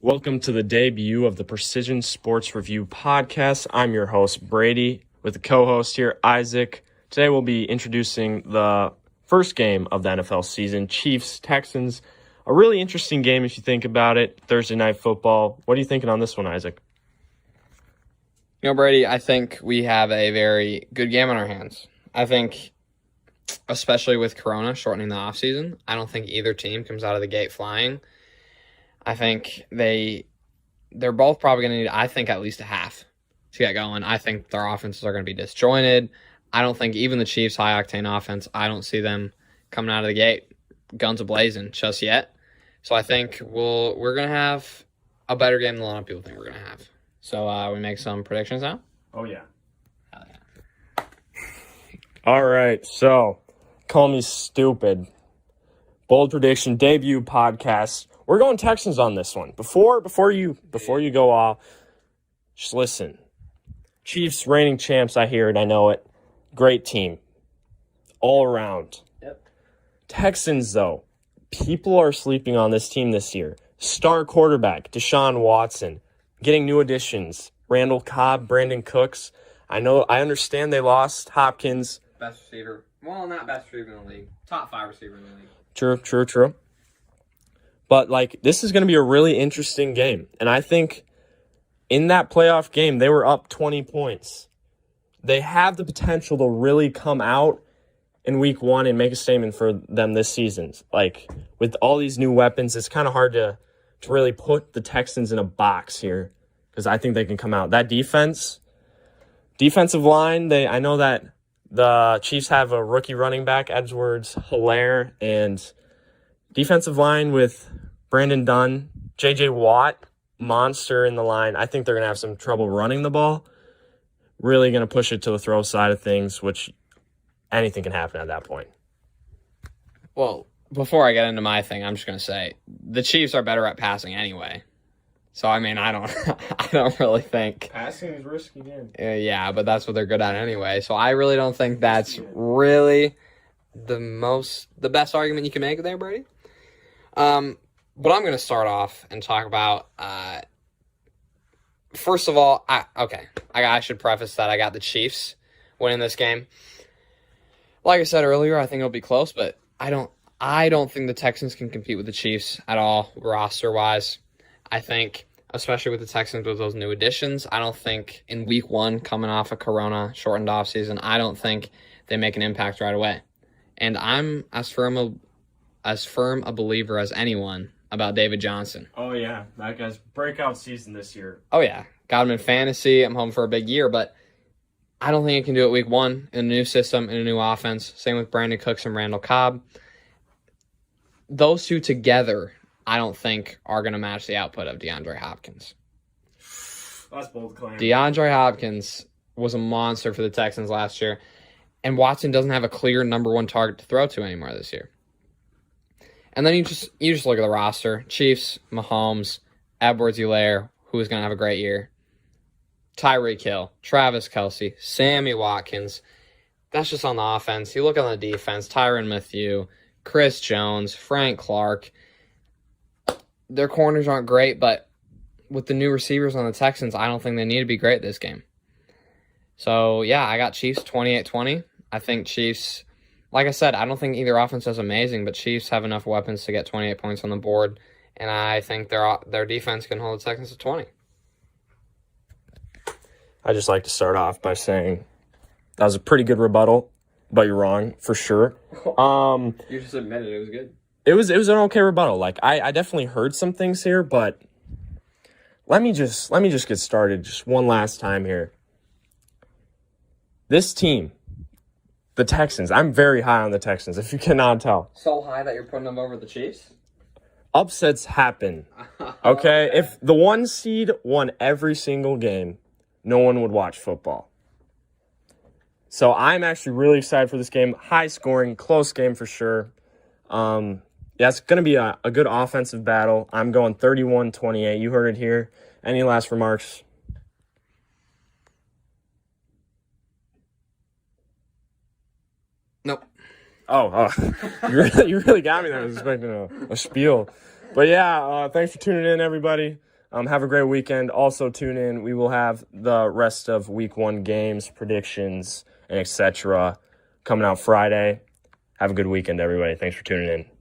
Welcome to the debut of the Precision Sports Review podcast. I'm your host, Brady, with the co-host here, Isaac. Today we'll be introducing the first game of the NFL season, Chiefs-Texans. A really interesting game if you think about it, Thursday Night Football. What are you thinking on this one, Isaac? Brady, I think we have a very good game on our hands. I think, especially with Corona shortening the offseason, I don't think either team comes out of the gate flying. I think they're both probably going to need, at least a half to get going. I think their offenses are going to be disjointed. I don't think even the Chiefs' high-octane offense, I don't see them coming out of the gate guns a-blazing just yet. So I think we're going to have a better game than a lot of people think we're going to have. So we make some predictions now? Oh, yeah. Hell yeah. All right, so call me stupid. Bold prediction, debut podcast. We're going Texans on this one. Before you go off, just listen. Chiefs reigning champs, I hear it, I know it. Great team. All around. Yep. Texans, though, people are sleeping on this team this year. Star quarterback, Deshaun Watson. Getting new additions. Randall Cobb, Brandon Cooks. I understand they lost Hopkins. Best receiver. Well, not best receiver in the league. Top 5 receiver in the league. True. But, this is going to be a really interesting game. And I think in that playoff game, they were up 20 points. They have the potential to really come out in week 1 and make a statement for them this season. With all these new weapons, it's kind of hard to really put the Texans in a box here because I think they can come out. That defensive line, I know that the Chiefs have a rookie running back, Edwards-Helaire, and defensive line with Brandon Dunn, J.J. Watt, monster in the line. I think they're going to have some trouble running the ball. Really going to push it to the throw side of things, which anything can happen at that point. Well, before I get into my thing, I'm just going to say the Chiefs are better at passing anyway. So, I don't really think. Passing is risky game. Yeah, but that's what they're good at anyway. So, I really don't think that's really the best argument you can make there, Brady. But I'm going to start off and talk about, first of all, I should preface that I got the Chiefs winning this game. Like I said earlier, I think it'll be close, but I don't think the Texans can compete with the Chiefs at all, roster-wise. I think, especially with the Texans with those new additions, I don't think in week 1, coming off a Corona shortened offseason, I don't think they make an impact right away. And I'm as firm a believer as anyone about David Johnson. Oh, yeah. That guy's breakout season this year. Oh, yeah. Got him in fantasy. I'm home for a big year, but I don't think he can do it week 1 in a new system, in a new offense. Same with Brandon Cooks and Randall Cobb. Those two together, I don't think are going to match the output of DeAndre Hopkins. That's bold claim. DeAndre Hopkins was a monster for the Texans last year, and Watson doesn't have a clear number 1 target to throw to anymore this year. And then you just look at the roster. Chiefs, Mahomes, Edwards-Helaire, who is going to have a great year. Tyreek Hill, Travis Kelce, Sammy Watkins. That's just on the offense. You look on the defense, Tyrann Mathieu, Chris Jones, Frank Clark. Their corners aren't great, but with the new receivers on the Texans, I don't think they need to be great this game. So, yeah, I got Chiefs 28-20. I think Chiefs, like I said, I don't think either offense is amazing, but Chiefs have enough weapons to get 28 points on the board, and I think their defense can hold the Texans to 20. I just like to start off by saying that was a pretty good rebuttal, but you're wrong for sure. You just admitted it was good. It was an okay rebuttal. I definitely heard some things here, but let me just get started just one last time here. This team, the Texans, I'm very high on the Texans, if you cannot tell. So high that you're putting them over the Chiefs? Upsets happen. Okay? If the 1 seed won every single game, no one would watch football. So I'm actually really excited for this game. High scoring, close game for sure. It's going to be a good offensive battle. I'm going 31-28. You heard it here. Any last remarks? Nope. Oh, you really got me there. I was expecting a spiel. But yeah, thanks for tuning in, everybody. Have a great weekend. Also, tune in. We will have the rest of Week 1 games, predictions, and etc. coming out Friday. Have a good weekend, everybody. Thanks for tuning in.